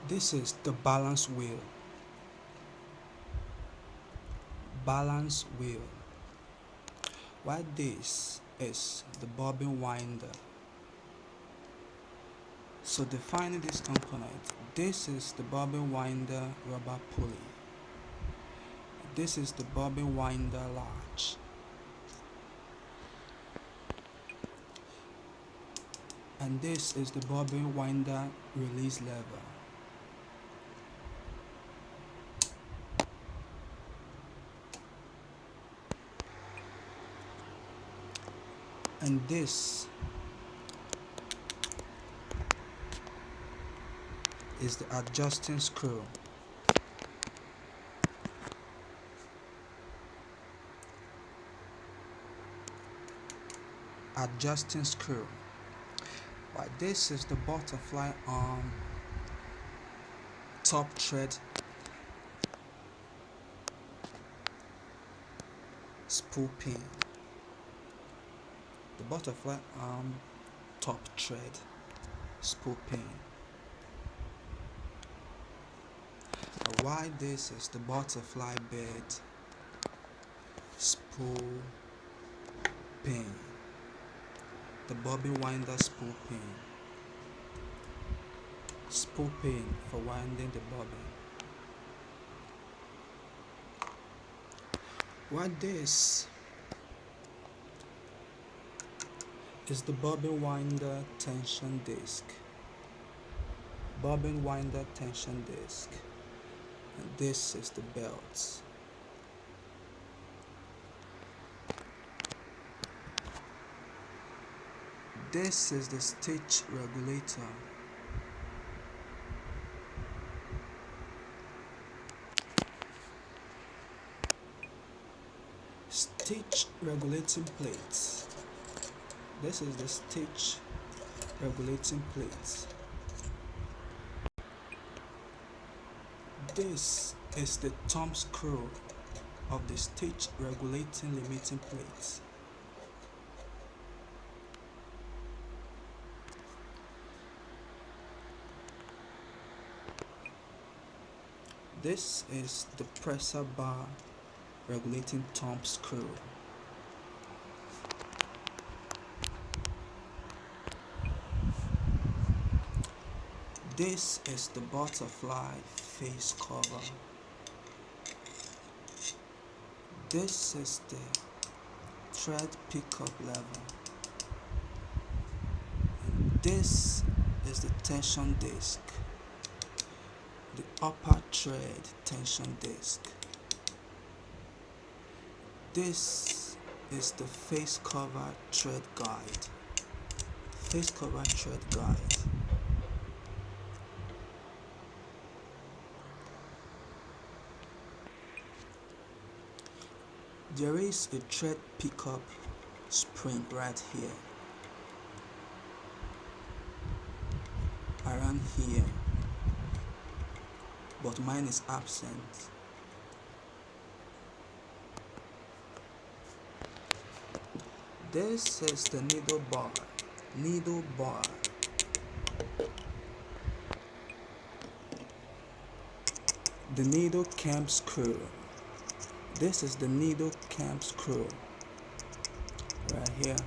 This is the balance wheel. Balance wheel. While this is the bobbin winder. So defining this component, this is the bobbin winder rubber pulley. This is the bobbin winder latch. And this is the bobbin winder release lever. And this is the adjusting screw. Adjusting screw. While this is the butterfly arm top thread spool pin. The butterfly arm top thread spool pin. Why this is the butterfly bed spool pin. The bobbin winder spool pin. Spool pin for winding the bobbin. Why this is the bobbin winder tension disc. Bobbin winder tension disc. And this is the belt. This is the stitch regulator. Stitch regulating plates. This is the stitch regulating plates. This is the thumb screw of the stitch regulating limiting plates. This is the presser bar regulating thumb screw. This is the butterfly face cover. This is the thread pickup lever. And this is the tension disc. The upper thread tension disc. This is the face cover thread guide. Face cover thread guide. There is a thread pickup spring right here. Around here. But mine is absent. This is the needle bar. Needle bar. The needle cam screw. This is the needle cam screw. Right here.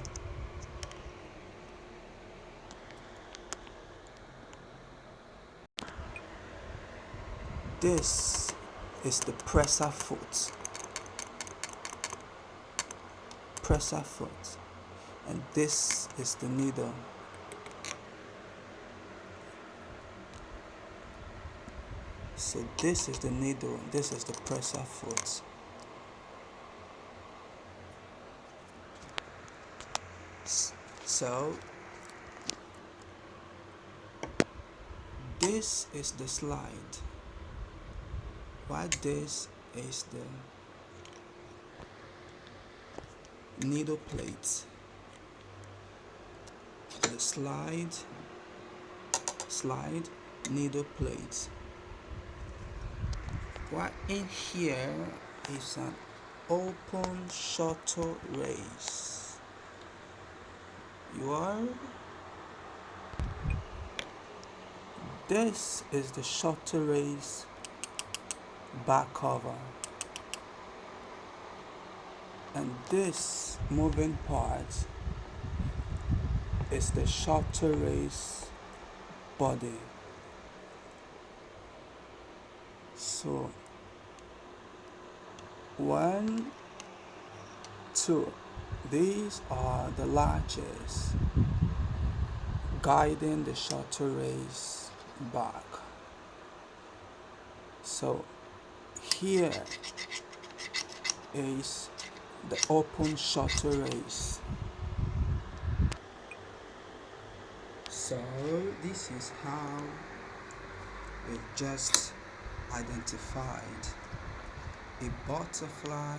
This is the presser foot. Presser foot. And this is the needle. So this is the needle, this is the presser foot. So this is the slide. While this is the needle plate. The slide, needle plate. While in here is an open shuttle race. This is the shuttle race back cover, and this moving part is the shuttle race body. So one, two, these are the latches guiding the shuttle race back. So here is the open shuttle race. So this is how we just identified a butterfly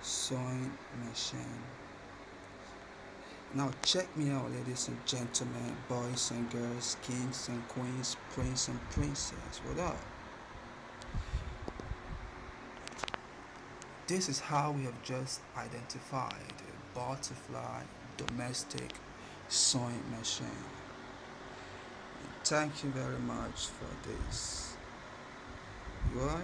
sewing machine. Now check me out, ladies and gentlemen, boys and girls, kings and queens, prince and princess. What up? This is how we have just identified a butterfly domestic sewing machine. Thank you very much for this. What?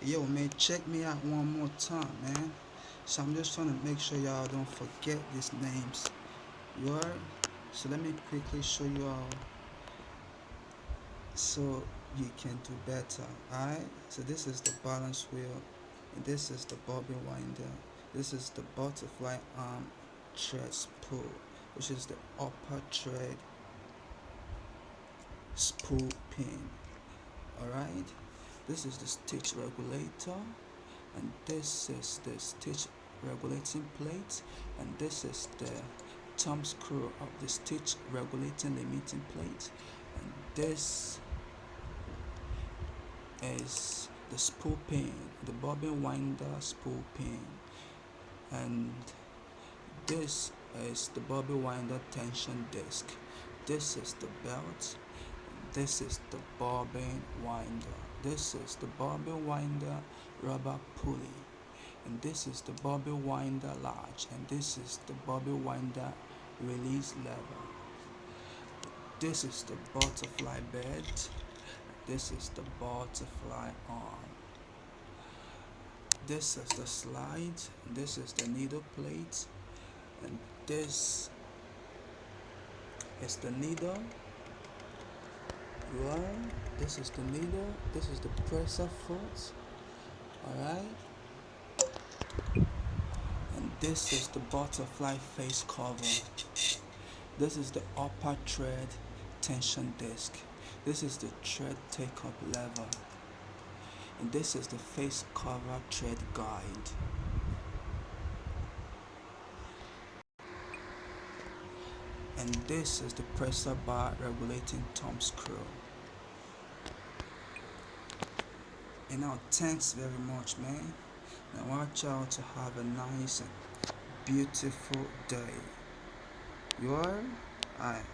Yo, man, check me out one more time, man. So I'm just trying to make sure y'all don't forget these names. What? So let me quickly show you all so you can do better. Alright? So this is the balance wheel, and this is the bobbin winder. This is the butterfly arm thread spool, which is the upper thread spool pin. Alright? This is the stitch regulator, and this is the stitch regulating plate, and this is the thumb screw of the stitch regulating limiting plate, and this is the spool pin, the bobbin winder spool pin, and this is the bobbin winder tension disc. This is the belt. This is the bobbin winder. This is the bobbin winder rubber pulley, and this is the bobbin winder latch, and this is the bobbin winder release lever. This is the butterfly bed. This is the butterfly arm. This is the slide. This is the needle plate, and this is the needle. Right. This is the needle. This is the presser foot. Alright. And this is the butterfly face cover. This is the upper thread tension disc. This is the thread take up lever. And this is the face cover thread guide. And this is the presser bar regulating thumb screw. And now thanks very much, man. Now I want y'all to have a nice and beautiful day. You are? Alright.